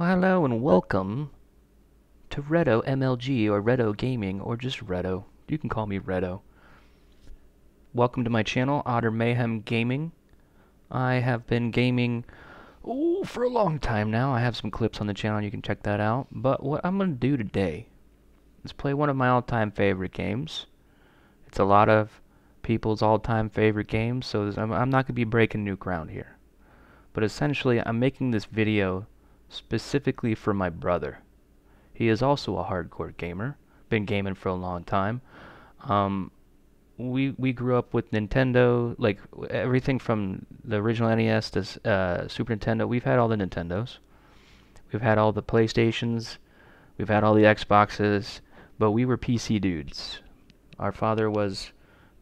Well, hello and welcome to Redo MLG or Redo Gaming or just Redo. You can call me Redo. Welcome to my channel, Otter Mayhem Gaming. I have been gaming for a long time now. I have some clips on the channel, you can check that out. But what I'm going to do today is play one of my all-time favorite games. It's a lot of people's all-time favorite games, so I'm not going to be breaking new ground here. But essentially, I'm making this video specifically for my brother. He is also a hardcore gamer, been gaming for a long time. We grew up with Nintendo, like everything from the original NES to Super Nintendo. We've had all the Nintendos. We've had all the PlayStations. We've had all the Xboxes, but we were PC dudes. Our father was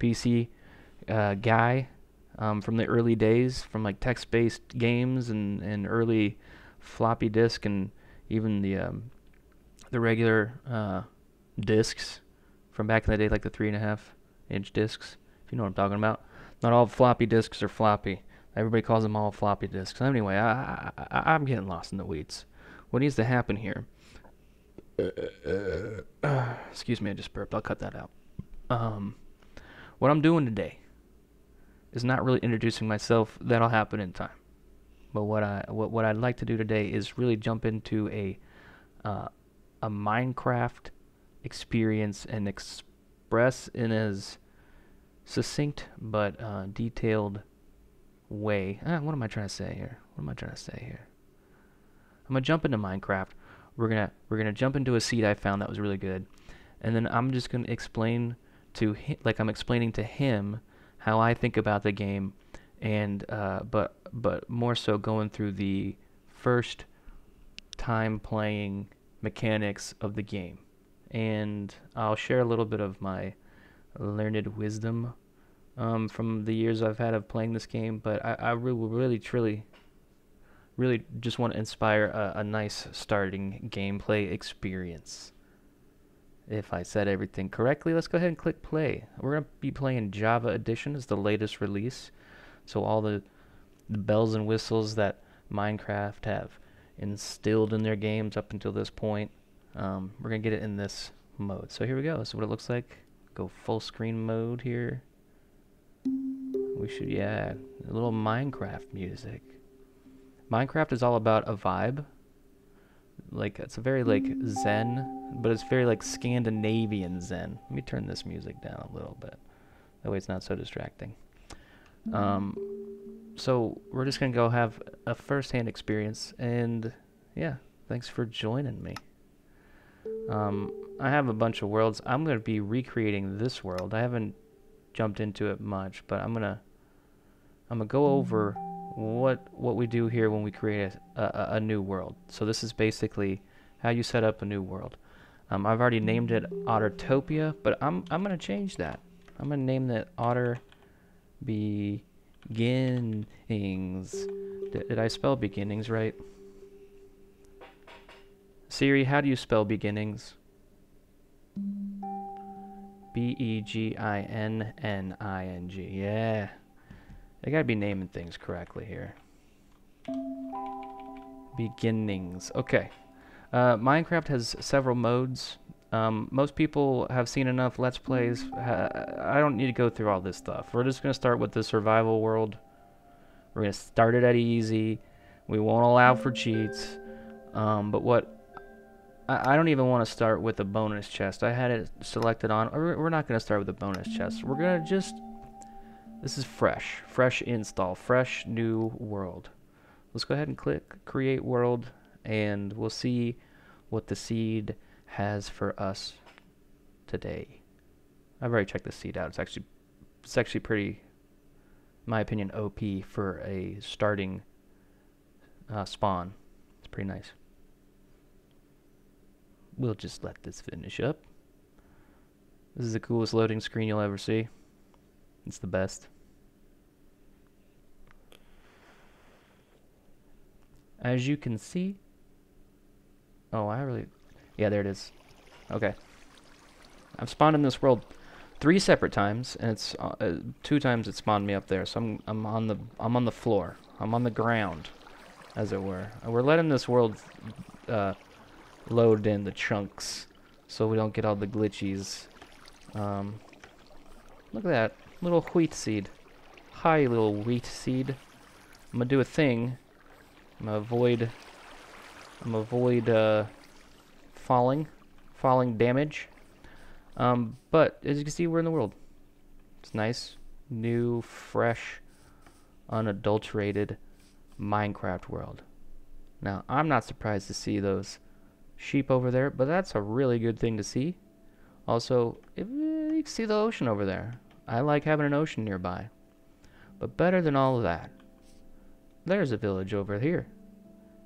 PC guy from the early days, from like text-based games and early floppy disk and even the regular discs from back in the day, like the 3.5-inch discs, if you know what I'm talking about. Not all floppy disks are floppy. Everybody calls them all floppy disks. Anyway, I'm getting lost in the weeds. What needs to happen here? Excuse me, I just burped. I'll cut that out. What I'm doing today is not really introducing myself. That'll happen in time. But what I'd like to do today is really jump into a Minecraft experience and express in as succinct but detailed way. What am I trying to say here? I'm gonna jump into Minecraft. We're gonna jump into a seed I found that was really good, and then I'm just gonna explain to him, like I'm explaining to him how I think about the game, and but more so going through the first time playing mechanics of the game, and I'll share a little bit of my learned wisdom from the years I've had of playing this game. But I really truly really just want to inspire a nice starting gameplay experience. If I said everything correctly, let's go ahead and click play. We're going to be playing Java Edition as the latest release, so all the bells and whistles that Minecraft have instilled in their games up until this point, we're going to get it in this mode. So here we go. This is what it looks like. Go full screen mode here. We should, yeah, a little Minecraft music. Minecraft is all about a vibe. Like, it's a very, like, zen, but it's very, like, Scandinavian zen. Let me turn this music down a little bit. That way it's not so distracting. So we're just going to go have a first-hand experience, and, yeah, thanks for joining me. I have a bunch of worlds. I'm going to be recreating this world. I haven't jumped into it much, but I'm gonna go over what we do here when we create a new world. So this is basically how you set up a new world. I've already named it Ottertopia, but I'm gonna change that. I'm gonna name that Otter Beginnings. Did I spell beginnings right? Siri, how do you spell beginnings? Beginning. Yeah. I gotta be naming things correctly here. Beginnings. Okay. Minecraft has several modes. Most people have seen enough Let's Plays. I don't need to go through all this stuff. We're just gonna start with the survival world. We're gonna start it at easy. We won't allow for cheats. But what I don't even want to start with a bonus chest. I had it selected on. We're not gonna start with a bonus chest. We're gonna just. This is fresh install, fresh new world. Let's go ahead and click create world, and we'll see what the seed has for us today. I've already checked the seed out. It's actually pretty, in my opinion, OP for a starting spawn. It's pretty nice. We'll just let this finish up. This is the coolest loading screen you'll ever see. It's the best. As you can see, yeah, there it is. Okay, I've spawned in this world 3 separate times, and it's 2 times it spawned me up there. So I'm on the floor. I'm on the ground, as it were. And we're letting this world load in the chunks so we don't get all the glitchies. Look at that little wheat seed. Hi, little wheat seed. I'm gonna do a thing. I'm gonna avoid falling damage. But as you can see, we're in the world. It's nice, new, fresh, unadulterated Minecraft world. Now, I'm not surprised to see those sheep over there, but that's a really good thing to see. Also, you can see the ocean over there. I like having an ocean nearby. But better than all of that, there's a village over here.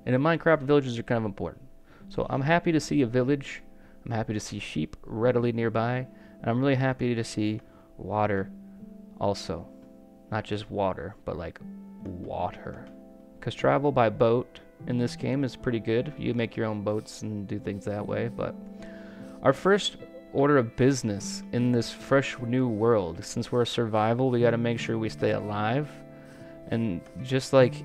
And in Minecraft, villages are kind of important. So I'm happy to see a village. I'm happy to see sheep readily nearby. And I'm really happy to see water also. Not just water, but like water. Because travel by boat in this game is pretty good. You make your own boats and do things that way. But our first order of business in this fresh new world, since we're a survival, we got to make sure we stay alive. And just like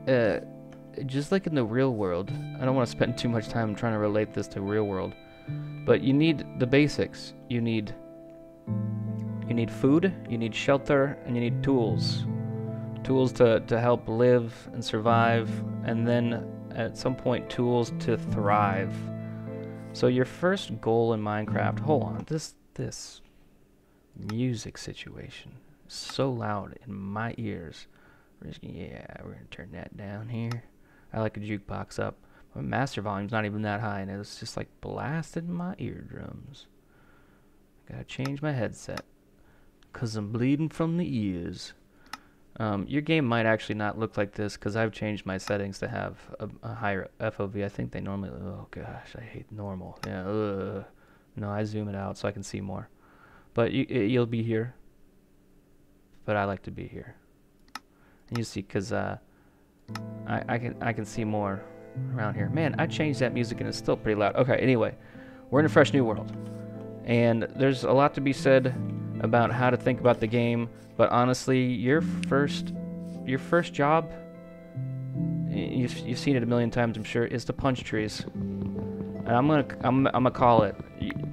in the real world, I don't want to spend too much time trying to relate this to real world, but you need the basics. You need food, you need shelter, and you need tools. Tools to help live and survive, and then at some point tools to thrive. So your first goal in Minecraft, hold on, this music situation is so loud in my ears. We're gonna turn that down here. I like a jukebox up. My master volume's not even that high, and it's just like blasted in my eardrums. Gotta change my headset, 'cause I'm bleeding from the ears. Your game might actually not look like this, because I've changed my settings to have a higher FOV. I think they normally, oh gosh, I hate normal. Yeah, no, I zoom it out so I can see more. But you'll be here. But I like to be here. And you see, because I can see more around here. Man, I changed that music and it's still pretty loud. Okay, anyway, we're in a fresh new world. And there's a lot to be said about how to think about the game, but honestly, your first job, you've seen it a million times, I'm sure, is to punch trees. And I'm gonna call it.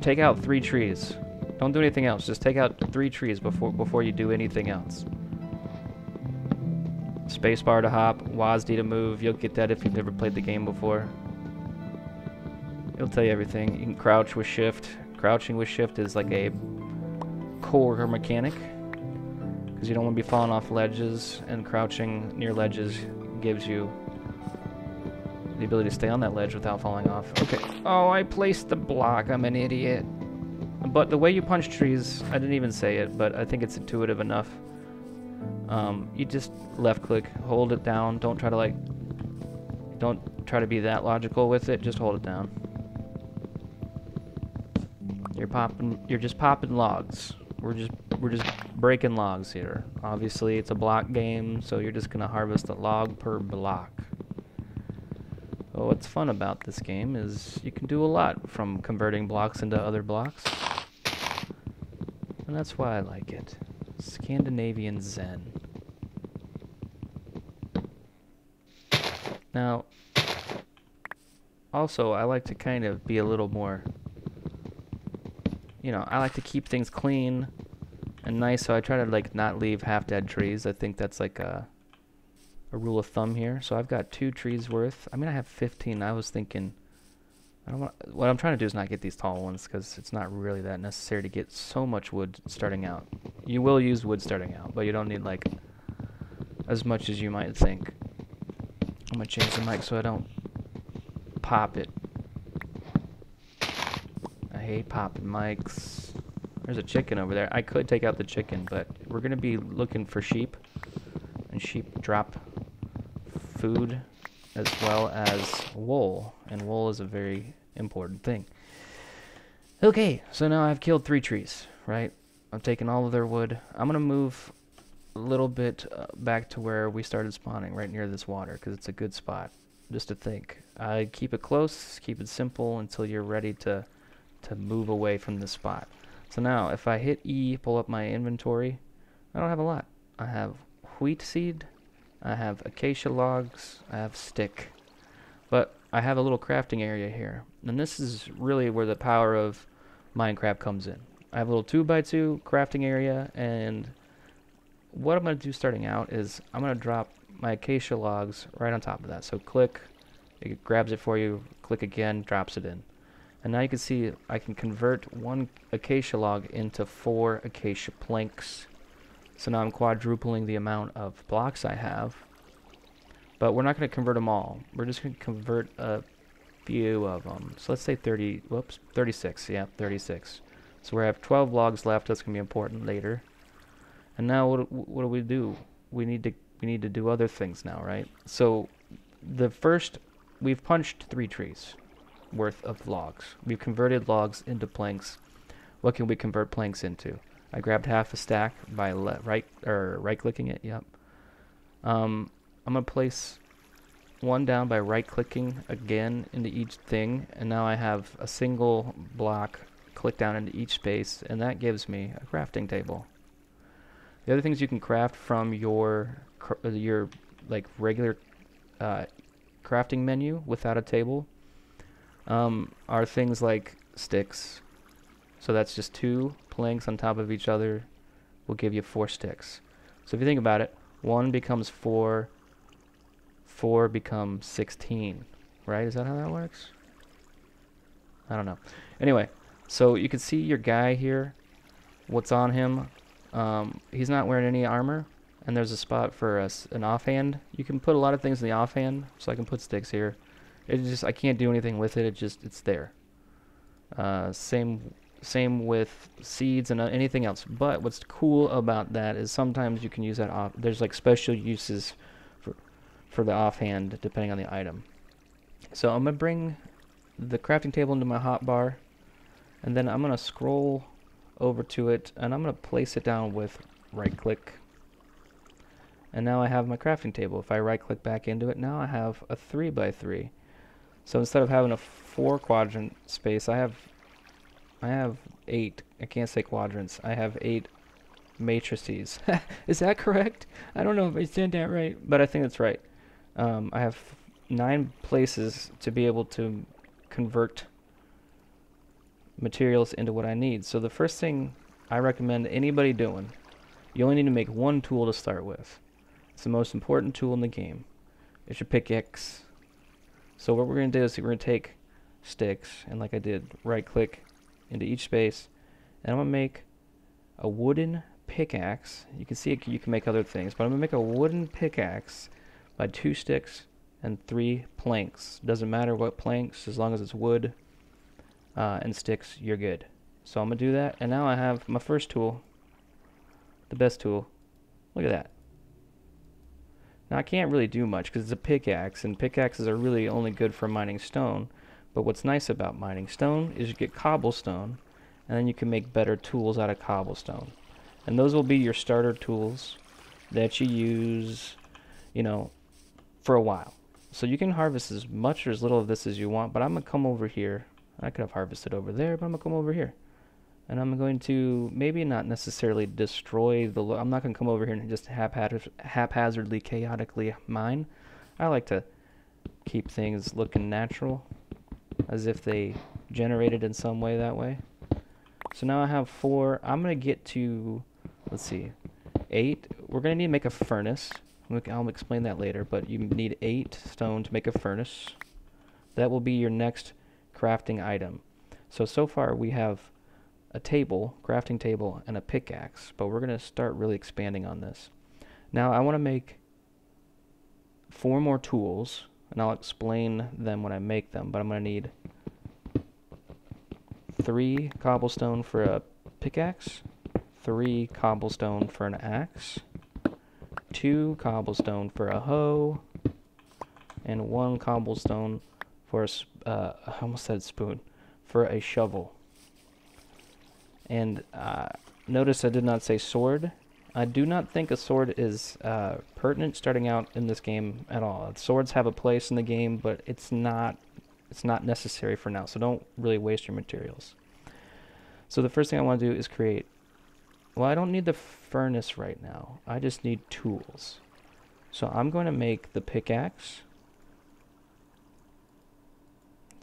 Take out 3 trees. Don't do anything else. Just take out 3 trees before you do anything else. Spacebar to hop, WASD to move. You'll get that if you've never played the game before. It'll tell you everything. You can crouch with shift. Crouching with shift is like a core mechanic, because you don't want to be falling off ledges, and crouching near ledges gives you the ability to stay on that ledge without falling off. Okay. Oh, I placed the block. I'm an idiot. But the way you punch trees, I didn't even say it, but I think it's intuitive enough. You just left click, hold it down. Don't try to be that logical with it. Just hold it down. You're just popping logs. We're just breaking logs here. Obviously, it's a block game, so you're just gonna harvest a log per block. Well, what's fun about this game is you can do a lot, from converting blocks into other blocks. And that's why I like it. Scandinavian Zen. Now, also, I like to kind of be a little more, I like to keep things clean and nice, so I try to like not leave half-dead trees. I think that's like a rule of thumb here. So I've got 2 trees worth. I mean, I have 15. I was thinking, what I'm trying to do is not get these tall ones, because it's not really that necessary to get so much wood starting out. You will use wood starting out, but you don't need like as much as you might think. I'm gonna change the mic so I don't pop it. I hate popping mics. There's a chicken over there. I could take out the chicken, but we're gonna be looking for sheep, and sheep drop food as well as wool, and wool is a very important thing. Okay, so now I've killed 3 trees, right? I've taken all of their wood. I'm gonna move a little bit back to where we started spawning, right near this water, because it's a good spot just to think. I keep it close, keep it simple until you're ready to move away from this spot. So now, if I hit E, pull up my inventory, I don't have a lot. I have wheat seed, I have acacia logs, I have stick. But I have a little crafting area here. And this is really where the power of Minecraft comes in. I have a little 2x2 crafting area, and what I'm going to do starting out is I'm going to drop my acacia logs right on top of that. So click, it grabs it for you, click again, drops it in. And now you can see I can convert one acacia log into 4 acacia planks. So now I'm quadrupling the amount of blocks I have. But we're not going to convert them all. We're just going to convert a few of them. So let's say 36. Yeah, 36. So we have 12 logs left. That's going to be important later. And now what do? We need to do other things now, right? So we've punched 3 trees worth of logs. We've converted logs into planks. What can we convert planks into? I grabbed half a stack by right clicking it. Yep. I'm gonna place one down by right clicking again into each thing, and now I have a single block click down into each space, and that gives me a crafting table. The other things you can craft from your like regular crafting menu without a table are things like sticks. So that's just 2 planks on top of each other will give you 4 sticks. So if you think about it, 1 becomes 4, 4 becomes 16, right? Is that how that works? I don't know. Anyway, so you can see your guy here, what's on him. He's not wearing any armor, and there's a spot for an offhand. You can put a lot of things in the offhand, so I can put sticks here. I can't do anything with it. It's there. Same with seeds and anything else. But what's cool about that is sometimes you can use that there's like special uses for the offhand depending on the item. So I'm gonna bring the crafting table into my hotbar, and then I'm gonna scroll over to it, and I'm gonna place it down with right click. And now I have my crafting table. If I right click back into it, now I have a 3x3. So instead of having a 4 quadrant space, I have 8. I can't say quadrants. I have 8 matrices. Is that correct? I don't know if I said that right, but I think that's right. I have 9 places to be able to convert materials into what I need. So the first thing I recommend anybody doing, you only need to make 1 tool to start with. It's the most important tool in the game. It's your pickaxe. So what we're going to do is we're going to take sticks, and like I did, right click into each space, and I'm going to make a wooden pickaxe. You can see you can make other things, but I'm going to make a wooden pickaxe by 2 sticks and 3 planks. Doesn't matter what planks, as long as it's wood and sticks, you're good. So I'm going to do that, and now I have my first tool, the best tool. Look at that. Now I can't really do much because it's a pickaxe, and pickaxes are really only good for mining stone. But what's nice about mining stone is you get cobblestone, and then you can make better tools out of cobblestone. And those will be your starter tools that you use, for a while. So you can harvest as much or as little of this as you want, but I'm going to come over here. I could have harvested over there, but I'm going to come over here. And I'm going to maybe not necessarily destroy I'm not going to come over here and just haphazardly, chaotically mine. I like to keep things looking natural, as if they generated in some way that way. So now I have 4. I'm going to get to, let's see, 8. We're going to need to make a furnace. I'll explain that later, but you need 8 stone to make a furnace. That will be your next crafting item. So far we have a table, crafting table, and a pickaxe, but we're going to start really expanding on this. Now I want to make 4 more tools, and I'll explain them when I make them, but I'm going to need 3 cobblestone for a pickaxe, 3 cobblestone for an axe, 2 cobblestone for a hoe, and 1 cobblestone for I almost said spoon, for a shovel. And notice I did not say sword. I do not think a sword is pertinent starting out in this game at all. Swords have a place in the game, but it's not necessary for now, so don't really waste your materials. So the first thing I want to do is create, well, I don't need the furnace right now. I just need tools. So I'm going to make the pickaxe.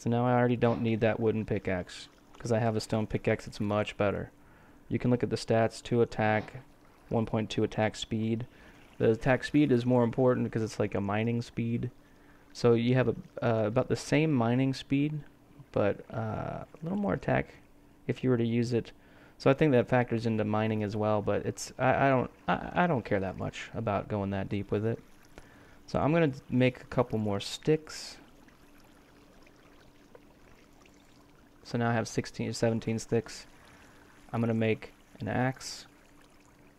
So now I already don't need that wooden pickaxe, because I have a stone pickaxe. It's much better. You can look at the stats: 2 attack, 1.2 attack speed. The attack speed is more important because it's like a mining speed. So you have about the same mining speed, but a little more attack if you were to use it. So I think that factors into mining as well, but it's I don't care that much about going that deep with it. So I'm gonna make a couple more sticks. So now I have 17 sticks. I'm gonna make an axe.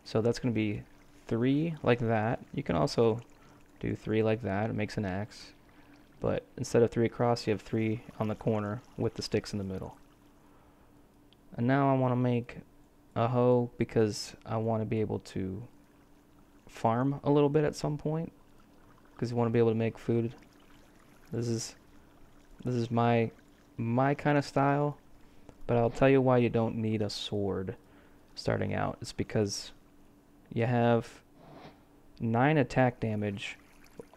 So that's gonna be 3 like that. You can also do 3 like that. It makes an axe. But instead of 3 across, you have 3 on the corner with the sticks in the middle. And now I want to make a hoe because I want to be able to farm a little bit at some point, because you want to be able to make food. This is my kind of style, but I'll tell you why you don't need a sword starting out. It's because you have 9 attack damage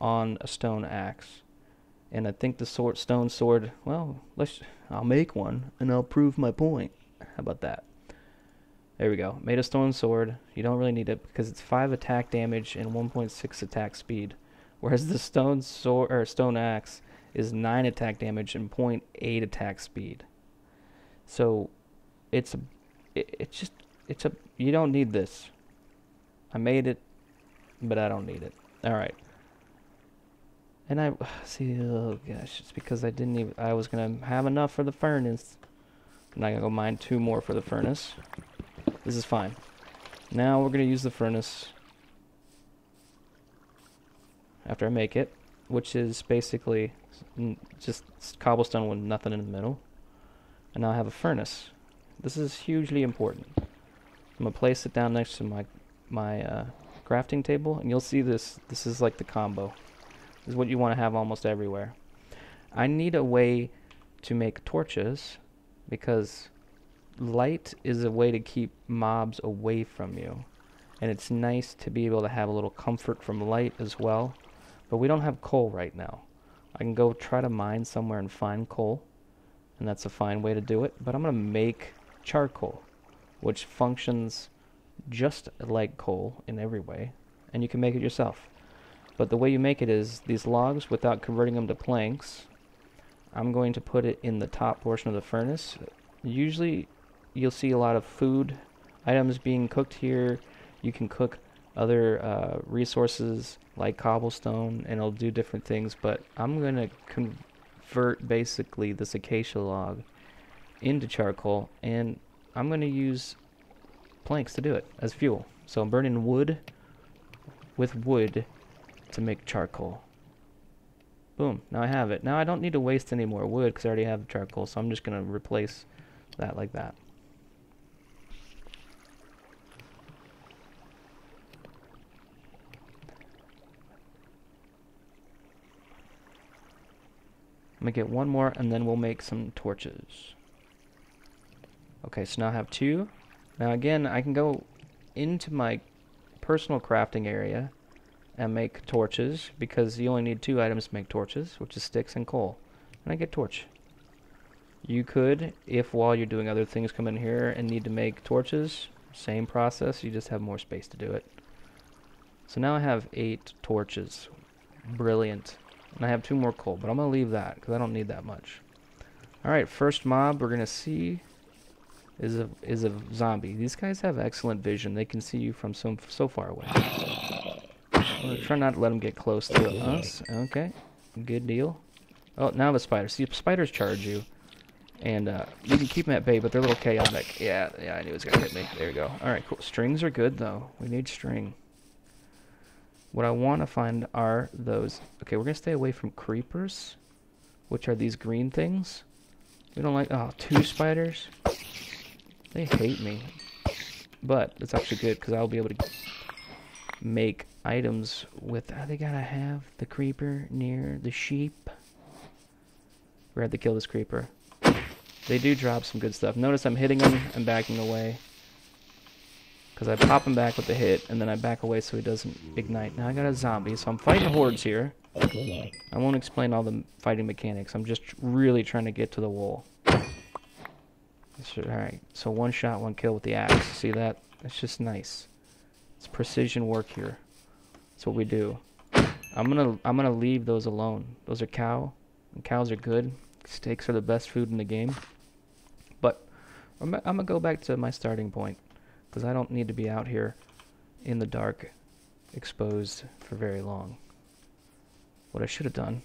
on a stone axe. And I think the stone sword, well, I'll make one and I'll prove my point. How about that? There we go. Made a stone sword. You don't really need it because it's 5 attack damage and 1.6 attack speed. Whereas the stone sword or stone axe is 9 attack damage and 0.8 attack speed. So it's you don't need this. I made it, but I don't need it. All right. And I see, oh gosh, it's because I was gonna have enough for the furnace. I'm not gonna go mine 2 more for the furnace. This is fine. Now we're gonna use the furnace after I make it, which is basically just cobblestone with nothing in the middle. And now I have a furnace. This is hugely important. I'm gonna place it down next to my crafting table, and you'll see this. This is like the combo. This is what you want to have almost everywhere. I need a way to make torches, because light is a way to keep mobs away from you. And it's nice to be able to have a little comfort from light as well. But we don't have coal right now. I can go try to mine somewhere and find coal, and that's a fine way to do it. But I'm going to make charcoal, which functions just like coal in every way. And you can make it yourself. But the way you make it is these logs, without converting them to planks, I'm going to put it in the top portion of the furnace. Usually you'll see a lot of food items being cooked here. You can cook other resources like cobblestone, and it'll do different things, but I'm going to convert basically this acacia log into charcoal, and I'm going to use planks to do it as fuel. So I'm burning wood with wood to make charcoal. Boom, now I have it. Now I don't need to waste any more wood because I already have charcoal, so I'm just going to replace that like that. I'm going to get one more and then we'll make some torches. Okay, so now I have 2. Now again, I can go into my personal crafting area and make torches, because you only need 2 items to make torches, which is sticks and coal. And I get torch. You could, if while you're doing other things, come in here and need to make torches, same process, you just have more space to do it. So now I have 8 torches. Brilliant. And I have 2 more coal, but I'm going to leave that because I don't need that much. Alright, first mob we're going to see is a zombie. These guys have excellent vision. They can see you from so far away. I'm going to try not to let them get close to us. Okay, good deal. Oh, now the spiders. See, spiders charge you. And you can keep them at bay, but they're a little chaotic. Yeah, I knew it was going to hit me. There you go. Alright, cool. Strings are good, though. We need string. What I want to find are those... Okay, we're going to stay away from creepers, which are these green things. We don't like... Oh, 2 spiders? They hate me. But it's actually good, because I'll be able to make items with... they gotta have the creeper near the sheep. We're going to have to kill this creeper. They do drop some good stuff. Notice I'm hitting him and backing away, because I pop him back with the hit, and then I back away so he doesn't ignite. Now I got a zombie, so I'm fighting hordes here. I won't explain all the fighting mechanics. I'm just really trying to get to the wool. Alright, so one shot, one kill with the axe. See that? It's just nice. It's precision work here. That's what we do. I'm gonna leave those alone. Those are cow, and cows are good. Steaks are the best food in the game. But I'm gonna go back to my starting point, because I don't need to be out here in the dark, exposed for very long. What I should have done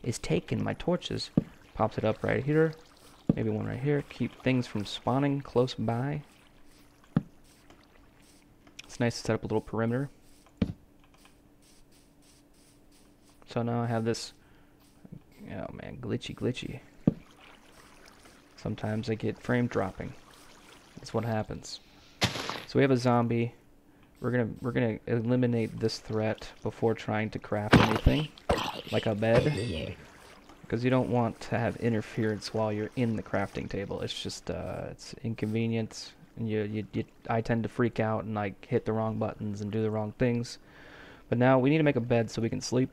is taken my torches, popped it up right here, maybe one right here, keep things from spawning close by. It's nice to set up a little perimeter. So now I have this, oh man, glitchy. Sometimes I get frame dropping. That's what happens. So we have a zombie. We're gonna eliminate this threat before trying to craft anything, like a bed, because you don't want to have interference while you're in the crafting table. It's just it's inconvenient, and I tend to freak out and like hit the wrong buttons and do the wrong things. But now we need to make a bed so we can sleep.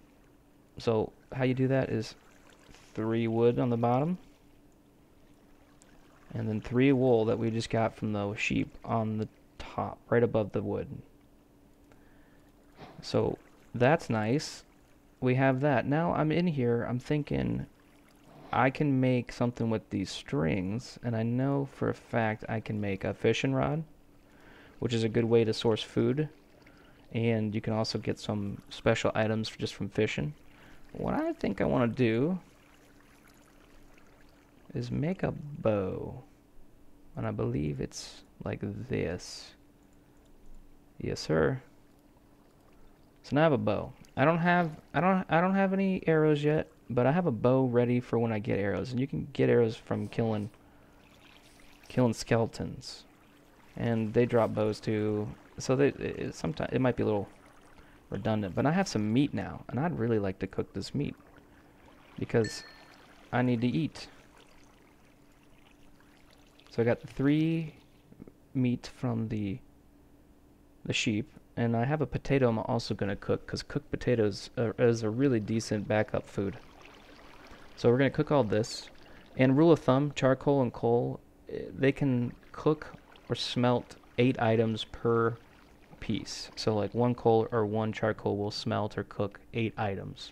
So how you do that is 3 wood on the bottom, and then 3 wool that we just got from the sheep on the top, right above the wood. So that's nice. We have that. Now I'm in here, I'm thinking I can make something with these strings, and I know for a fact I can make a fishing rod, which is a good way to source food, and you can also get some special items just from fishing. What I think I want to do is make a bow, and I believe it's like this. Yes, sir. So now I have a bow. I don't have any arrows yet, but I have a bow ready for when I get arrows. And you can get arrows from killing skeletons, and they drop bows too. So sometimes it might be a little redundant, but I have some meat now, and I'd really like to cook this meat because I need to eat. So I got 3 meat from the sheep. And I have a potato I'm also going to cook, because cooked potatoes is a really decent backup food. So we're going to cook all this. And rule of thumb, charcoal and coal, they can cook or smelt 8 items per piece. So like 1 coal or 1 charcoal will smelt or cook 8 items.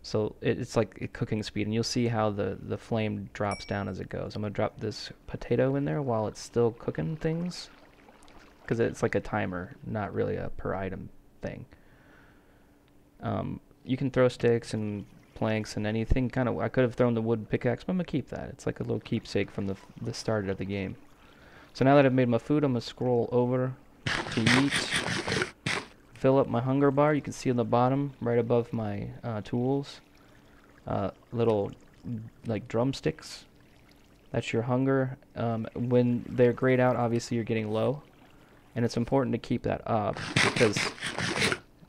So it's like a cooking speed, and you'll see how the flame drops down as it goes. I'm going to drop this potato in there while it's still cooking things, because it's like a timer, not really a per item thing. You can throw sticks and planks and anything kind of. I could have thrown the wood pickaxe, but I'm gonna keep that. It's like a little keepsake from the start of the game. So now that I've made my food, I'm gonna scroll over to eat, fill up my hunger bar. You can see on the bottom, right above my tools, little like drumsticks. That's your hunger. When they're grayed out, obviously you're getting low. And it's important to keep that up, because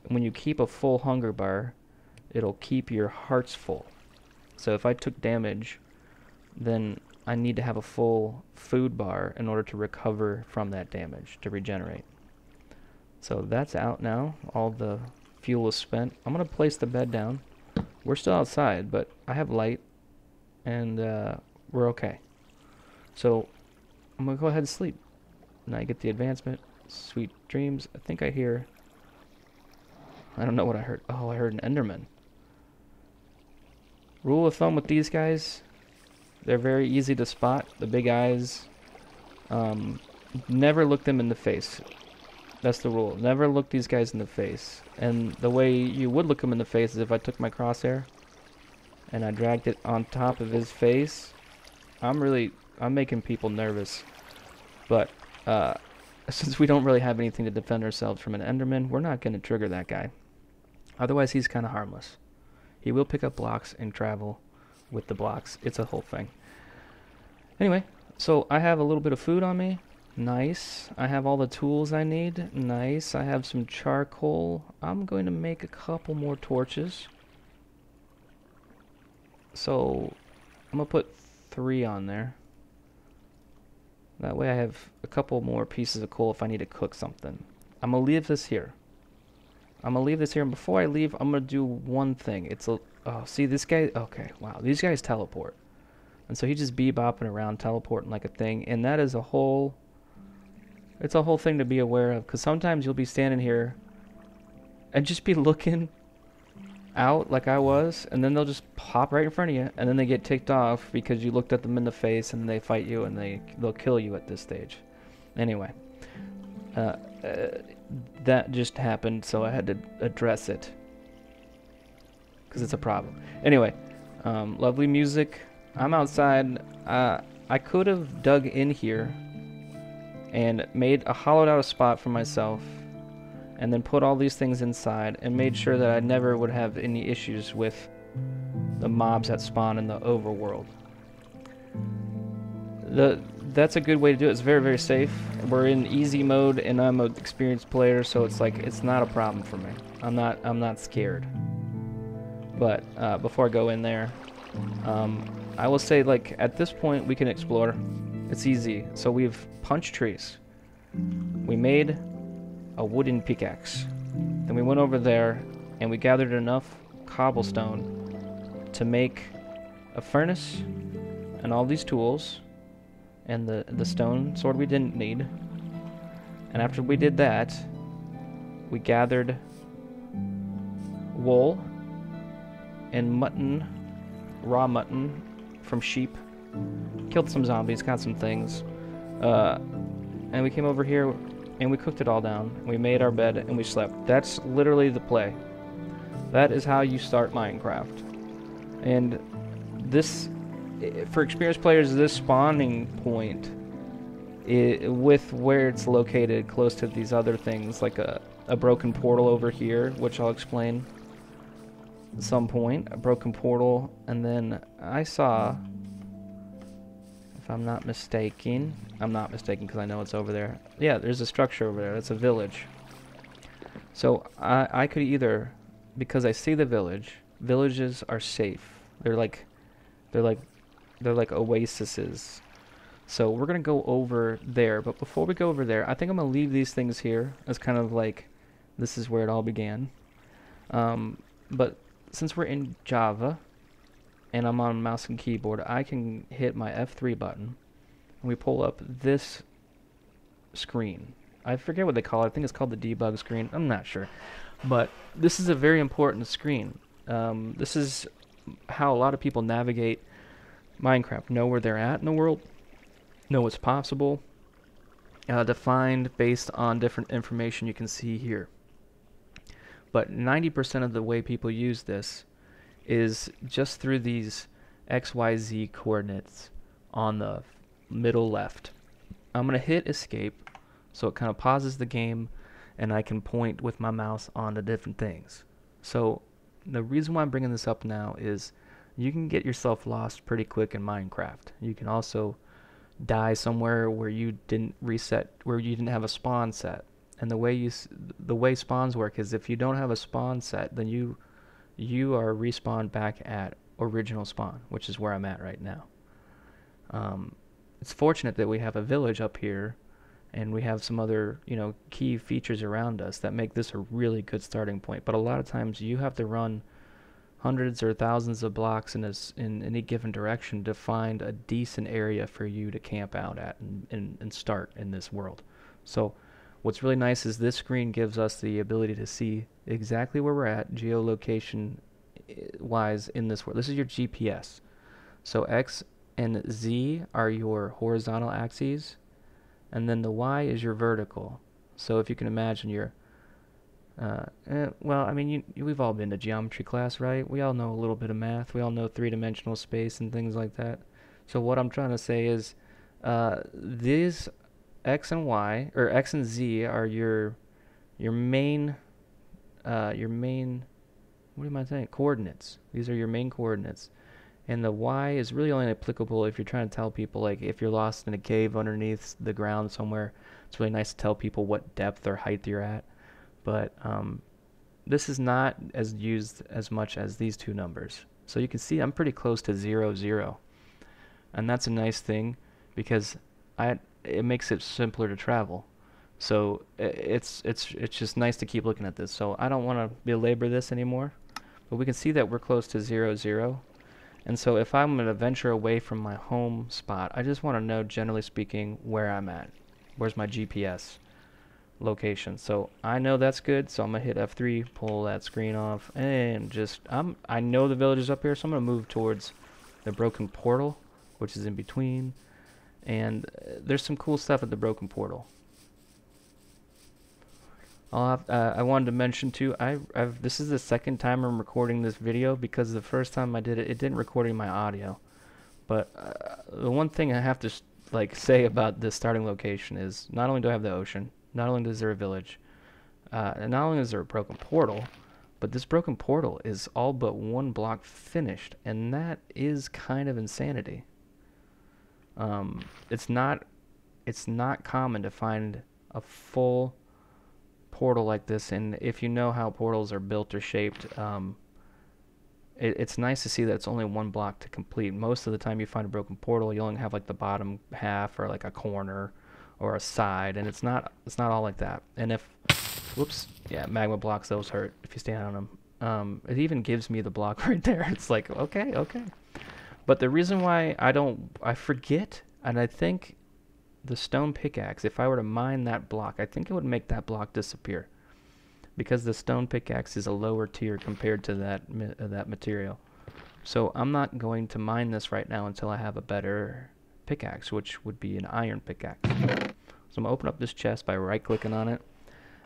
when you keep a full hunger bar, it'll keep your hearts full. So if I took damage, then I need to have a full food bar in order to recover from that damage, to regenerate. So that's out now. All the fuel is spent. I'm going to place the bed down. We're still outside, but I have light, and we're okay. So I'm going to go ahead and sleep. Now I get the advancement. Sweet dreams. I think I hear... I don't know what I heard. Oh, I heard an Enderman. Rule of thumb with these guys, they're very easy to spot. The big eyes. Never look them in the face. That's the rule. Never look these guys in the face. And the way you would look them in the face is if I took my crosshair and I dragged it on top of his face. I'm making people nervous. But since we don't really have anything to defend ourselves from an Enderman, we're not going to trigger that guy. Otherwise, he's kind of harmless. He will pick up blocks and travel with the blocks. It's a whole thing. Anyway, so I have a little bit of food on me. Nice. I have all the tools I need. Nice. I have some charcoal. I'm going to make a couple more torches. So I'm going to put 3 on there. That way I have a couple more pieces of coal if I need to cook something. I'm going to leave this here. I'm gonna leave this here, and before I leave, I'm gonna do one thing. It's a see this guy. Okay, wow, these guys teleport, and so he just bebopping around, teleporting like a thing, and that is a whole. It's a whole thing to be aware of, because sometimes you'll be standing here, and just be looking out like I was, and then they'll just pop right in front of you, and then they get ticked off because you looked at them in the face, and they fight you, and they'll kill you at this stage. Anyway, that just happened, so I had to address it because it's a problem. Anyway, lovely music. I'm outside. I could have dug in here and made a hollowed out spot for myself, and then put all these things inside and made sure that I never would have any issues with the mobs that spawn in the overworld. That's a good way to do it. It's very, very safe. We're in easy mode, and I'm an experienced player, so it's like it's not a problem for me. I'm not scared. But before I go in there, I will say, like, at this point we can explore. It's easy. So we've punched trees. We made a wooden pickaxe. Then we went over there and we gathered enough cobblestone to make a furnace and all these tools and the stone sword we didn't need. And after we did that, we gathered wool and mutton, raw mutton from sheep, killed some zombies, got some things, and we came over here and we cooked it all down. We made our bed and we slept. That's literally the play. That is how you start Minecraft. And this, for experienced players, this spawning point, with where it's located close to these other things, like a broken portal over here, which I'll explain at some point, a broken portal, and then I saw, if I'm not mistaken because I know it's over there. Yeah, there's a structure over there. That's a village. So I could either, because I see the village, villages are safe. They're like oases. So we're gonna go over there, but before we go over there, I think I'm gonna leave these things here as kind of like, this is where it all began. But since we're in Java, and I'm on mouse and keyboard, I can hit my F3 button, and we pull up this screen. I forget what they call it. I think it's called the debug screen. I'm not sure. But this is a very important screen. This is how a lot of people navigate Minecraft, know where they're at in the world, know what's possible, defined based on different information you can see here. But 90% of the way people use this is just through these XYZ coordinates on the middle left. I'm going to hit escape, so it kind of pauses the game, and I can point with my mouse on the different things. So the reason why I'm bringing this up now is you can get yourself lost pretty quick in Minecraft. You can also die somewhere where you didn't reset, where you didn't have a spawn set. And the way spawns work is if you don't have a spawn set, then you are respawned back at original spawn, which is where I'm at right now. It's fortunate that we have a village up here, and we have some other, key features around us that make this a really good starting point. But a lot of times you have to run hundreds or thousands of blocks in any given direction to find a decent area for you to camp out at and start in this world. So what's really nice is this screen gives us the ability to see exactly where we're at geolocation wise in this world. This is your GPS. So X and Z are your horizontal axes, and then the Y is your vertical. So if you can imagine we've all been to geometry class, right? We all know a little bit of math. We all know three-dimensional space and things like that. So what I'm trying to say is these X and Y, or X and Z, are your main what am I saying? Coordinates. These are your main coordinates. And the Y is really only applicable if you're trying to tell people, like, if you're lost in a cave underneath the ground somewhere, it's really nice to tell people what depth or height you're at. But this is not as used as much as these two numbers. So you can see I'm pretty close to 0, 0. And that's a nice thing because it makes it simpler to travel. So it's just nice to keep looking at this. So I don't want to belabor this anymore, but we can see that we're close to 0, 0. And so if I'm going to venture away from my home spot, I just want to know, generally speaking, where I'm at. Where's my GPS location? So I know that's good, so I'm going to hit F3, pull that screen off, and just, I know the village is up here, so I'm going to move towards the broken portal, which is in between. And there's some cool stuff at the broken portal. I wanted to mention too, this is the second time I'm recording this video because the first time I did it, it didn't record my audio. But the one thing I have to like say about this starting location is not only do I have the ocean, not only is there a village, and not only is there a broken portal, but this broken portal is all but one block finished, and that is kind of insanity. It's not common to find a full portal like this, and if you know how portals are built or shaped, it's nice to see that it's only one block to complete. Most of the time you find a broken portal, you only have like the bottom half or like a corner or a side, and it's not all like that. And if, whoops, yeah, magma blocks, those hurt if you stand on them. It even gives me the block right there. It's like, okay. But the reason why I forget, and I think the stone pickaxe, if I were to mine that block, I think it would make that block disappear, because the stone pickaxe is a lower tier compared to that material. So I'm not going to mine this right now until I have a better pickaxe, which would be an iron pickaxe. So I'm gonna open up this chest by right-clicking on it,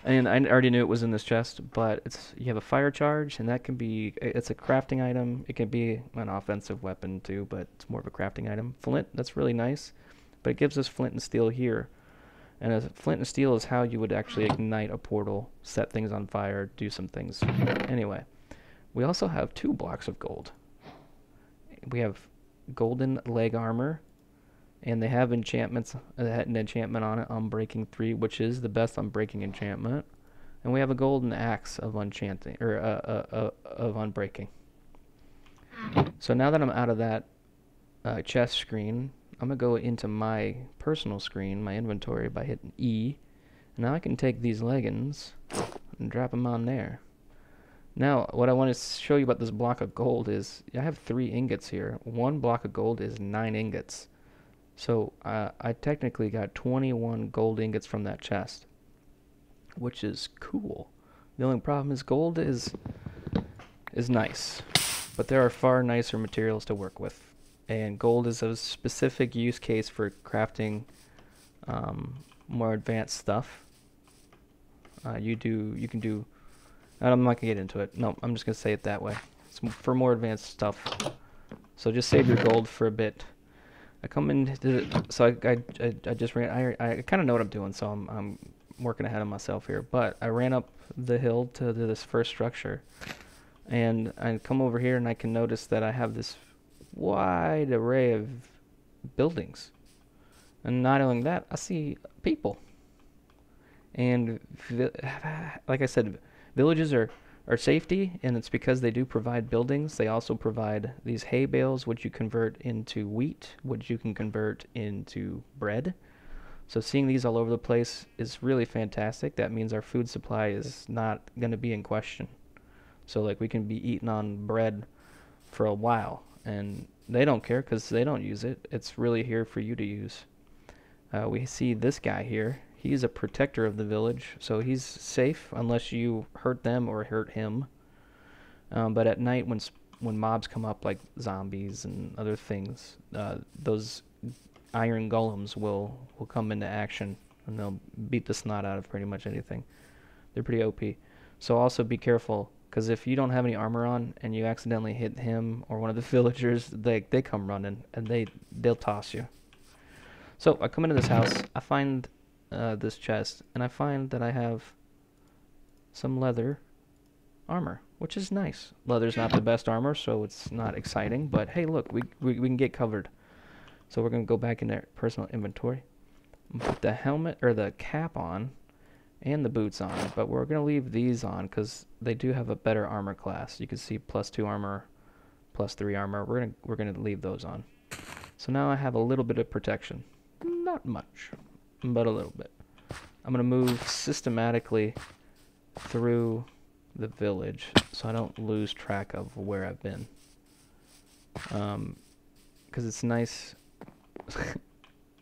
and I already knew it was in this chest, but you have a fire charge, and it's a crafting item. It can be an offensive weapon too, but it's more of a crafting item. Flint, that's really nice. But it gives us flint and steel here. And a flint and steel is how you would actually ignite a portal, set things on fire, do some things. Anyway, we also have 2 blocks of gold. We have golden leg armor, and they have enchantments, an enchantment on it, Unbreaking 3, which is the best Unbreaking enchantment. And we have a golden axe of enchanting, or of Unbreaking. So now that I'm out of that chest screen, I'm going to go into my personal screen, my inventory, by hitting E. Now I can take these leggings and drop them on there. Now, what I want to show you about this block of gold is, I have 3 ingots here. 1 block of gold is 9 ingots. So I technically got 21 gold ingots from that chest, which is cool. The only problem is gold is nice, but there are far nicer materials to work with. And gold is a specific use case for crafting more advanced stuff. You can do. I'm not gonna get into it. No, I'm just gonna say it that way. It's for more advanced stuff. So just save your gold for a bit. I come in. So I just ran. I kind of know what I'm doing. So I'm working ahead of myself here. But I ran up the hill to this first structure, and I come over here and I can notice that I have this wide array of buildings, and not only that, I see people. And like I said, villages are safety, and it's because they do provide buildings. They also provide these hay bales, which you convert into wheat, which you can convert into bread. So seeing these all over the place is really fantastic. That means our food supply is not going to be in question. So like, we can be eating on bread for a while, and they don't care because they don't use it. It's really here for you to use. We see this guy here. He's a protector of the village, so he's safe unless you hurt them or hurt him. But at night, when mobs come up, like zombies and other things, those iron golems will come into action, and they'll beat the snot out of pretty much anything. They're pretty OP. So also be careful, because if you don't have any armor on and you accidentally hit him or one of the villagers, they come running, and they'll toss you. So I come into this house, I find this chest, and I find that I have some leather armor, which is nice. Leather's not the best armor, so it's not exciting, but hey, look, we can get covered. So we're going to go back in their personal inventory, put the helmet or the cap on, and the boots on, but we're going to leave these on because they do have a better armor class. You can see +2 armor, +3 armor. We're going to leave those on. So now I have a little bit of protection. Not much, but a little bit. I'm going to move systematically through the village so I don't lose track of where I've been. Because it's nice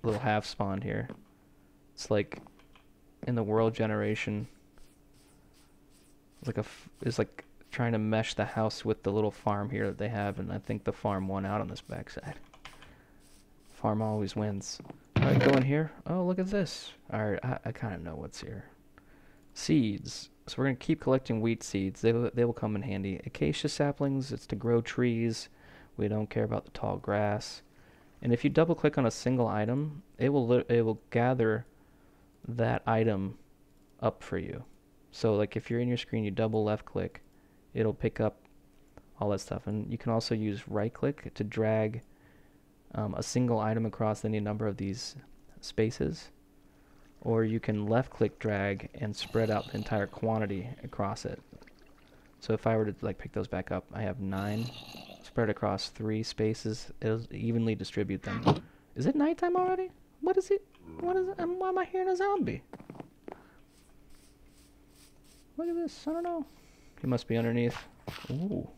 little half spawn here. It's like in the world generation, it's like trying to mesh the house with the little farm here that they have, and I think the farm won out on this backside. Farm always wins. Alright, go in here. Oh, look at this. Alright, I kind of know what's here. Seeds. So we're going to keep collecting wheat seeds. They will come in handy. Acacia saplings, it's to grow trees. We don't care about the tall grass. And if you double click on a single item, it will gather that item up for you. So like if you're in your screen, you double left click, it'll pick up all that stuff. And you can also use right click to drag a single item across any number of these spaces. Or you can left click drag and spread out the entire quantity across it. So if I were to like pick those back up, I have 9 spread across 3 spaces. It'll evenly distribute them. Is it nighttime already? What is it? What is it? Why am I hearing a zombie? Look at this. I don't know. He must be underneath. Ooh.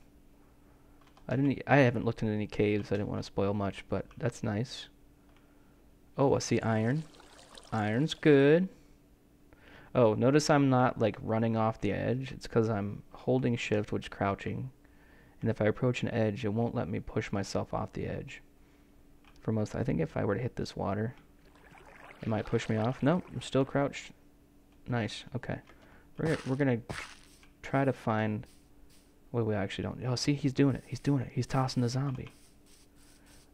I haven't looked into any caves. I didn't want to spoil much, but that's nice. Oh, I see iron. Iron's good. Oh, notice I'm not like running off the edge. It's because I'm holding shift, which is crouching. And if I approach an edge, it won't let me push myself off the edge. For most, I think if I were to hit this water, it might push me off. No, I'm still crouched. Nice. Okay. We're gonna try to find. Well, we actually don't. Oh, see, he's doing it. He's doing it. He's tossing the zombie.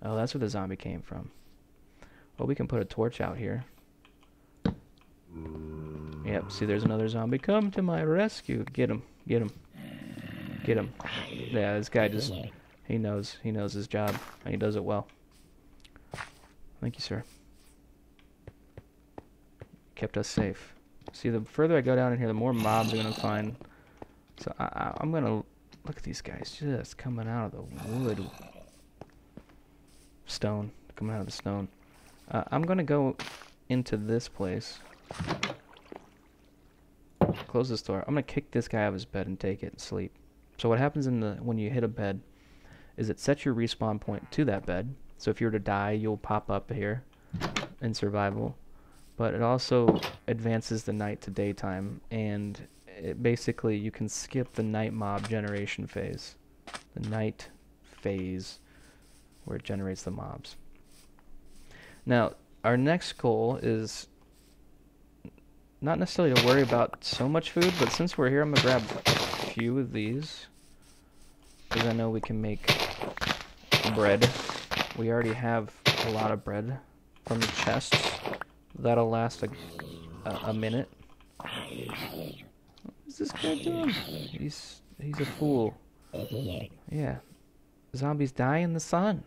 Oh, that's where the zombie came from. Well, we can put a torch out here. Yep. See, there's another zombie. Come to my rescue. Get him. Get him. Get him. Yeah, this guy just. He knows his job, and he does it well. Thank you, sir. Kept us safe. See, the further I go down in here, the more mobs I'm going to find. So I'm going to look at these guys just coming out of the wood. Stone. Coming out of the stone. I'm going to go into this place. Close this door. I'm going to kick this guy out of his bed and take it and sleep. So what happens when you hit a bed is it sets your respawn point to that bed. So if you were to die, you'll pop up here in survival. But it also advances the night to daytime, and it basically you can skip the night mob generation phase. The night phase where it generates the mobs. Now, our next goal is not necessarily to worry about so much food, but since we're here, I'm going to grab a few of these, because I know we can make bread. We already have a lot of bread from the chests. That'll last a minute. What's this guy doing? He's a fool. Yeah. Zombies die in the sun.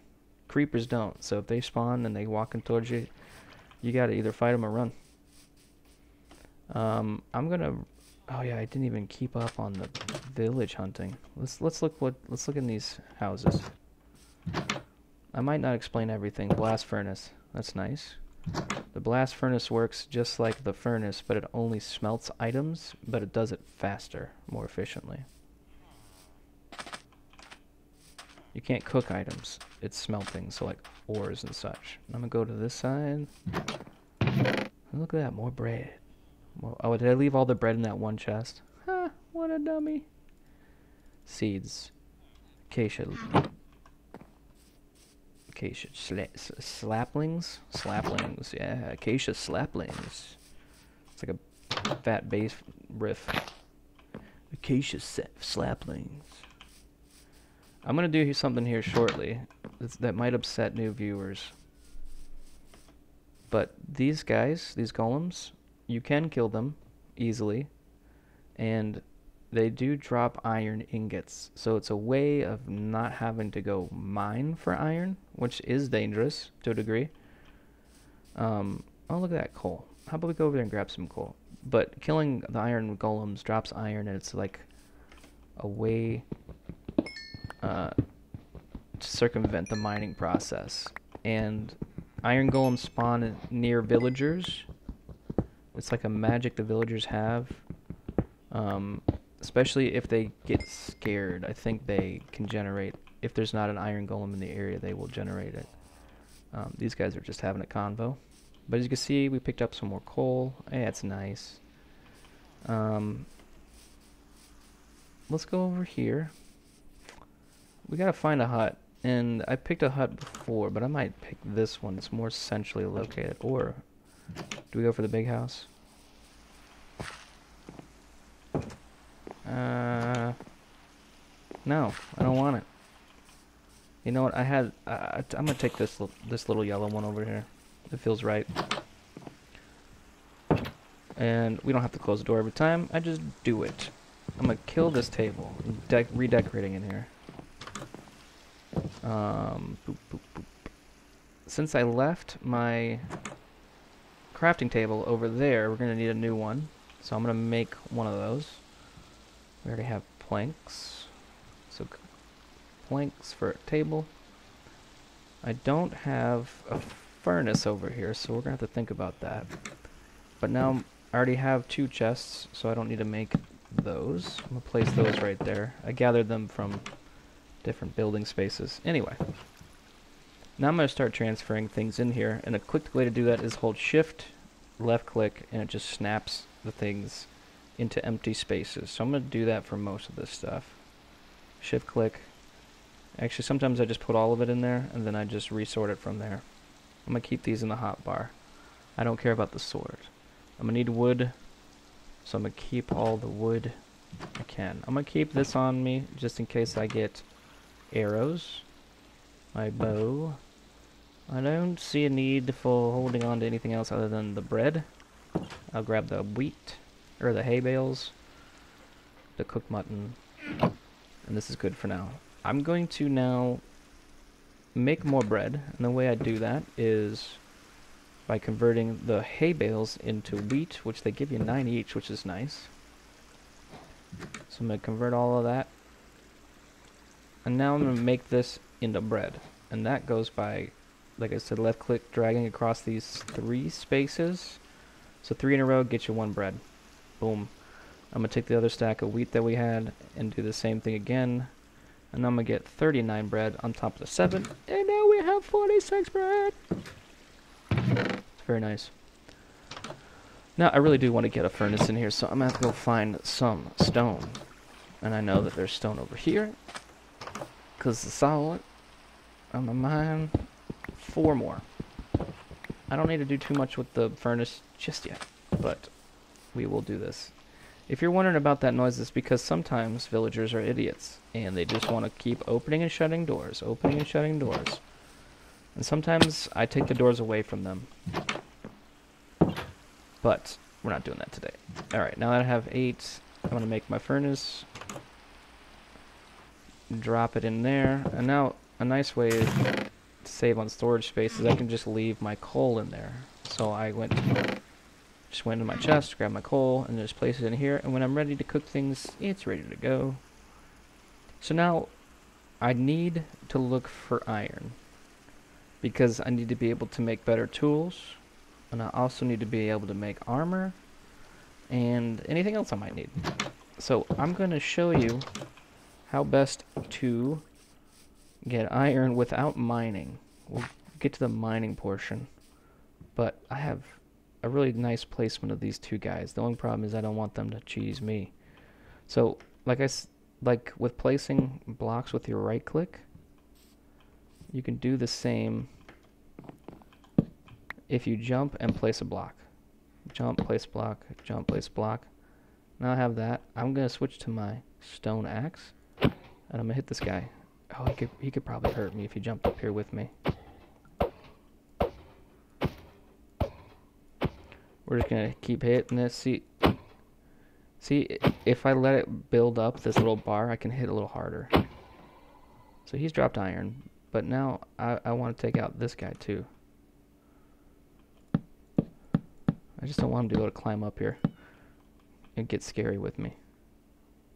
Creepers don't. So if they spawn and they walking towards you, you gotta either fight them or run. I'm gonna. Oh yeah, I didn't even keep up on the village hunting. Let's look in these houses. I might not explain everything. Blast furnace. That's nice. The blast furnace works just like the furnace, but it only smelts items, but it does it faster, more efficiently. You can't cook items. It's smelting, so like ores and such. I'm gonna go to this side. Look at that, more bread. Oh, did I leave all the bread in that one chest? Huh, what a dummy. Seeds. Acacia. Acacia slaplings? Slaplings, yeah. Acacia slaplings. It's like a fat bass riff. Acacia slaplings. I'm going to do something here shortly that might upset new viewers. But these guys, these golems, you can kill them easily. And they do drop iron ingots, so it's a way of not having to go mine for iron, which is dangerous to a degree. Oh, look at that coal. How about we go over there and grab some coal? But killing the iron golems drops iron, and it's like a way to circumvent the mining process. And iron golems spawn near villagers, It's like a magic the villagers have. Especially if they get scared. I think they can generate, if there's not an iron golem in the area, they will generate it. These guys are just having a convo. But as you can see, we picked up some more coal. Hey, that's nice. Let's go over here. We gotta find a hut. And I picked a hut before, but I might pick this one. It's more centrally located. Or, do we go for the big house? No, I don't want it. You know what? I'm gonna take this little yellow one over here. It feels right. And we don't have to close the door every time. I just do it. I'm gonna kill this table. Redecorating in here. Boop, boop, boop. Since I left my crafting table over there, we're gonna need a new one. So I'm gonna make one of those. We already have planks. So planks for a table. I don't have a furnace over here, so we're gonna have to think about that. But now I already have 2 chests, so I don't need to make those. I'm gonna place those right there. I gathered them from different building spaces. Anyway, now I'm gonna start transferring things in here, and a quick way to do that is hold Shift, left click, and it just snaps the things into empty spaces. So I'm gonna do that for most of this stuff. Shift click. Actually, sometimes I just put all of it in there, and then I just resort it from there. I'm gonna keep these in the hotbar. I don't care about the sword. I'm gonna need wood, so I'm gonna keep all the wood I can. I'm gonna keep this on me just in case I get arrows. My bow. I don't see a need for holding on to anything else other than the bread. I'll grab the wheat, or the hay bales, the cooked mutton, and this is good for now. I'm going to now make more bread, and the way I do that is by converting the hay bales into wheat, which they give you 9 each, which is nice. So I'm going to convert all of that, and now I'm going to make this into bread, and that goes by, like I said, left click dragging across these 3 spaces. So 3 in a row gets you 1 bread. Boom. I'm going to take the other stack of wheat that we had and do the same thing again. And I'm going to get 39 bread on top of the 7. And now we have 46 bread. It's very nice. Now, I really do want to get a furnace in here, so I'm going to have to go find some stone. And I know that there's stone over here, because I saw it. I'm going to mine 4 more. I don't need to do too much with the furnace just yet, but we will do this. If you're wondering about that noise, it's because sometimes villagers are idiots, and they just want to keep opening and shutting doors, opening and shutting doors. And sometimes I take the doors away from them. But we're not doing that today. Alright, now that I have 8, I'm going to make my furnace. Drop it in there. And now a nice way to save on storage space is I can just leave my coal in there. So I just went into my chest, grabbed my coal, and just place it in here. And when I'm ready to cook things, it's ready to go. So now I need to look for iron, because I need to be able to make better tools, and I also need to be able to make armor and anything else I might need. So I'm going to show you how best to get iron without mining. We'll get to the mining portion, but I have a really nice placement of these 2 guys. The only problem is I don't want them to cheese me. So like with placing blocks with your right click, you can do the same if you jump and place a block. Jump, place block, jump, place block. Now I have that. I'm going to switch to my stone axe, and I'm going to hit this guy. Oh, he could probably hurt me if he jumped up here with me. We're just going to keep hitting this. See, if I let it build up this little bar, I can hit a little harder. So he's dropped iron, but now I want to take out this guy too. I just don't want him to be able to climb up here and get scary with me.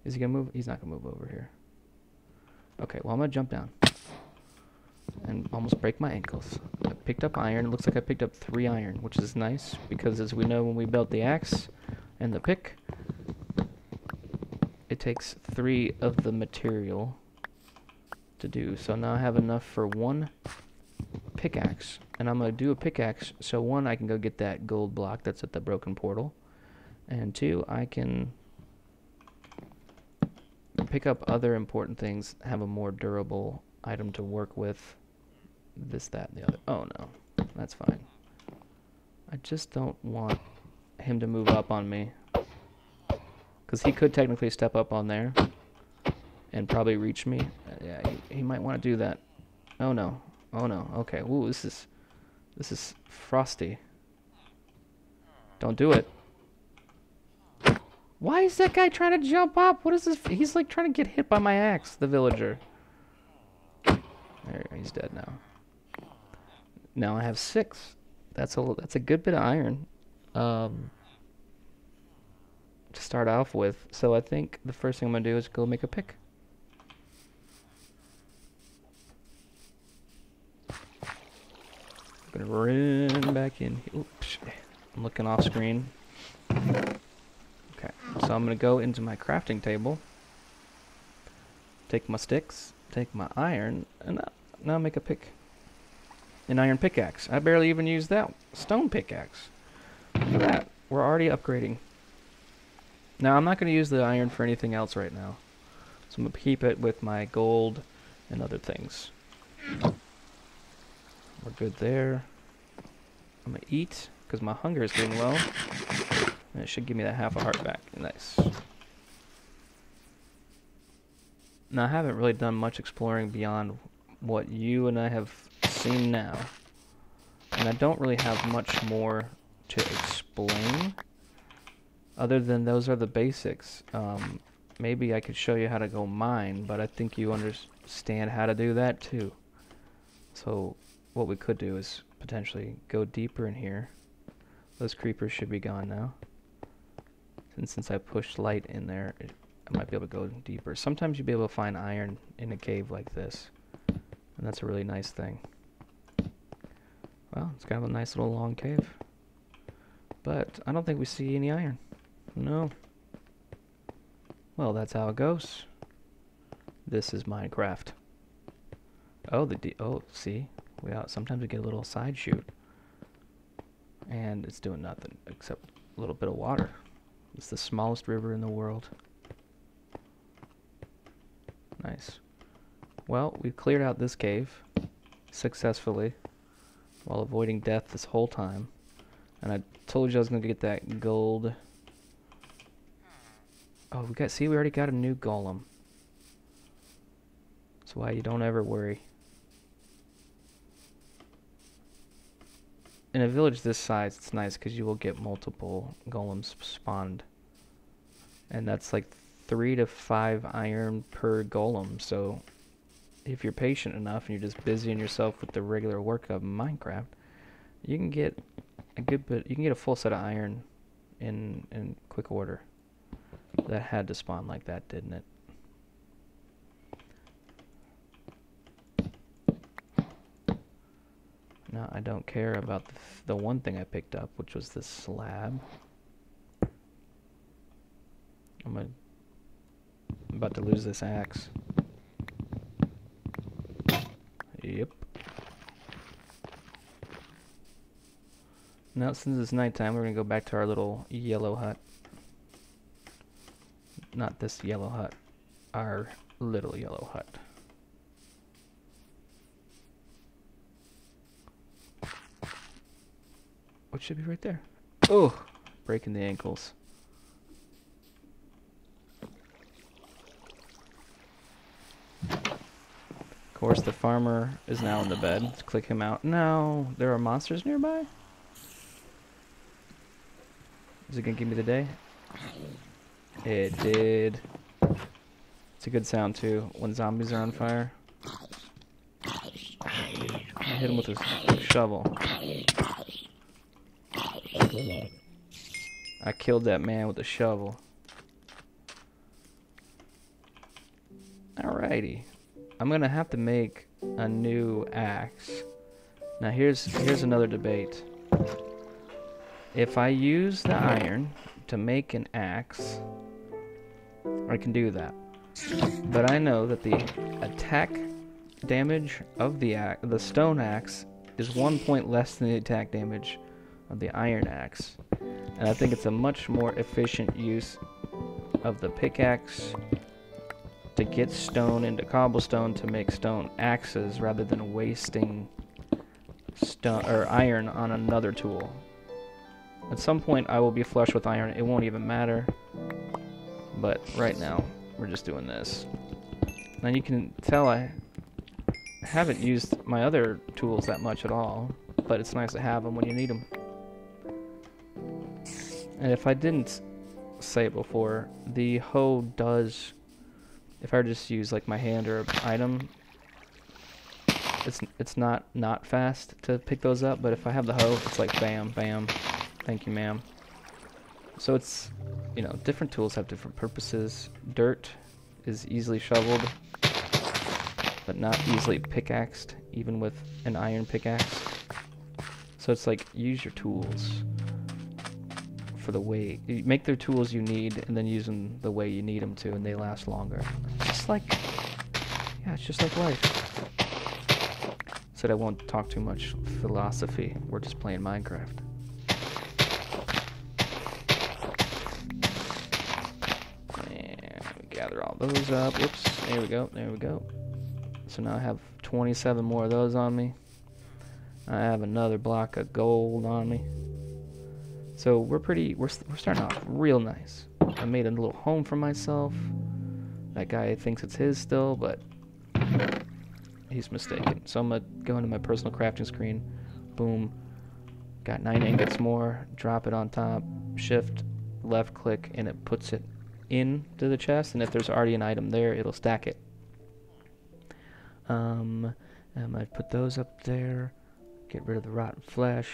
Is he going to move? He's not going to move over here. Okay, well, I'm going to jump down and almost break my ankles. I picked up iron. It looks like I picked up 3 iron, which is nice, because as we know when we built the axe and the pick, it takes 3 of the material to do. So now I have enough for 1 pickaxe, and I'm going to do a pickaxe, so 1, I can go get that gold block that's at the broken portal, and 2, I can pick up other important things, have a more durable item to work with. This, that, and the other. Oh no, that's fine. I just don't want him to move up on me, because he could technically step up on there and probably reach me. Yeah, he might want to do that. Oh no, oh no. Okay, ooh, this is frosty. Don't do it. Why is that guy trying to jump up? What is this? He's like trying to get hit by my axe, the villager. There, he's dead now. Now I have 6. That's a good bit of iron to start off with. So I think the first thing I'm gonna do is go make a pick. I'm gonna run back in. Oops, I'm looking off screen. Okay, so I'm gonna go into my crafting table, take my sticks, take my iron, and now make a pick. An iron pickaxe. I barely even used that stone pickaxe. Look at that. We're already upgrading. Now, I'm not going to use the iron for anything else right now. So I'm going to keep it with my gold and other things. We're good there. I'm going to eat, because my hunger is getting low. And it should give me that half a heart back. Nice. Now, I haven't really done much exploring beyond what you and I have seen now, and I don't really have much more to explain other than those are the basics. Maybe I could show you how to go mine, but I think you understand how to do that too. So what we could do is potentially go deeper in here. Those creepers should be gone now, and since I pushed light in there, I might be able to go deeper. Sometimes you'll be able to find iron in a cave like this, and that's a really nice thing. Well, it's kind of a nice little long cave. But I don't think we see any iron. No. Well, that's how it goes. This is Minecraft. Oh, see? Sometimes we get a little side shoot. And it's doing nothing except a little bit of water. It's the smallest river in the world. Nice. Well, we've cleared out this cave successfully, while avoiding death this whole time. And I told you I was going to get that gold. Oh, we already got a new golem. That's why you don't ever worry. In a village this size, it's nice because you will get multiple golems spawned. And that's like 3 to 5 iron per golem, so if you're patient enough and you're just busying yourself with the regular work of Minecraft, you can get a good bit. You can get a full set of iron in quick order. That had to spawn like that, didn't it? No, I don't care about the one thing I picked up, which was this slab. I'm about to lose this axe. Yep. Now, since it's nighttime, we're gonna go back to our little yellow hut. Not this yellow hut. Our little yellow hut. What should be right there? Oh, breaking the ankles. Of course, the farmer is now in the bed. Let's click him out. No, there are monsters nearby? Is it gonna give me the day? It did. It's a good sound too when zombies are on fire. I hit him with a shovel. I killed that man with a shovel. Alrighty. I'm gonna have to make a new axe Now here's another debate. If I use the iron to make an axe, I can do that. But I know that the attack damage of the stone axe is 1 point less than the attack damage of the iron axe. And I think it's a much more efficient use of the pickaxe to get stone into cobblestone to make stone axes rather than wasting stone or iron on another tool. At some point I will be flush with iron, it won't even matter. But right now we're just doing this. Now you can tell I haven't used my other tools that much at all, but it's nice to have them when you need them. And if I didn't say it before, the hoe does, if I just use like my hand or item, it's not fast to pick those up, but if I have the hoe, it's like bam, bam, thank you ma'am. So it's, you know, different tools have different purposes. Dirt is easily shoveled, but not easily pickaxed, even with an iron pickaxe. So it's like, use your tools for the way, make the tools you need and then use them the way you need them to, and they last longer. Just like, yeah, it's just like life. Said I won't talk too much philosophy, we're just playing Minecraft. And we gather all those up, whoops, there we go. So now I have 27 more of those on me. I have another block of gold on me. So we're starting off real nice. I made a little home for myself. That guy thinks it's his still, but he's mistaken. So I'm gonna go into my personal crafting screen. Boom. Got 9 ingots more. Drop it on top. Shift, left click, and it puts it into the chest. And if there's already an item there, it'll stack it. I might put those up there. Get rid of the rotten flesh.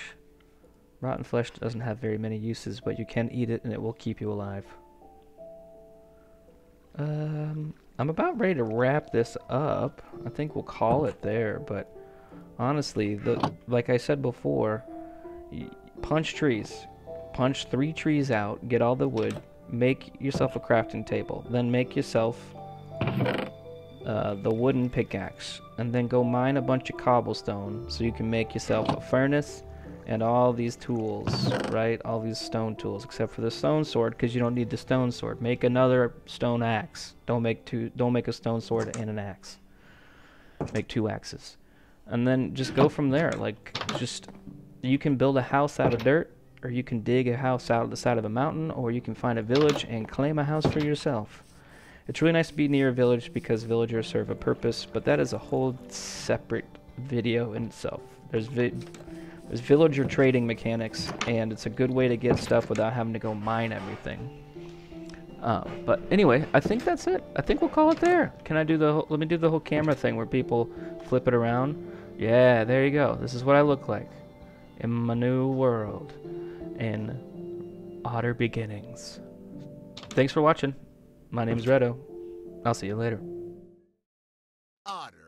Rotten flesh doesn't have very many uses, but you can eat it and it will keep you alive. I'm about ready to wrap this up. I think we'll call it there, but honestly, like I said before, punch trees. Punch 3 trees out, get all the wood, make yourself a crafting table, then make yourself the wooden pickaxe, and then go mine a bunch of cobblestone so you can make yourself a furnace and all these tools, right? All these stone tools, except for the stone sword, because you don't need the stone sword. Make another stone axe. Don't make a stone sword and an axe. Make 2 axes, and then just go from there. Like, just, you can build a house out of dirt, or you can dig a house out of the side of a mountain, or you can find a village and claim a house for yourself. It's really nice to be near a village because villagers serve a purpose, but that is a whole separate video in itself. There's villager trading mechanics, and it's a good way to get stuff without having to go mine everything. But anyway, I think that's it. I think we'll call it there. Can I do let me do the whole camera thing where people flip it around? Yeah, there you go. This is what I look like in my new world in Otter Beginnings. Thanks for watching. My name's Redo. I'll see you later. Otter.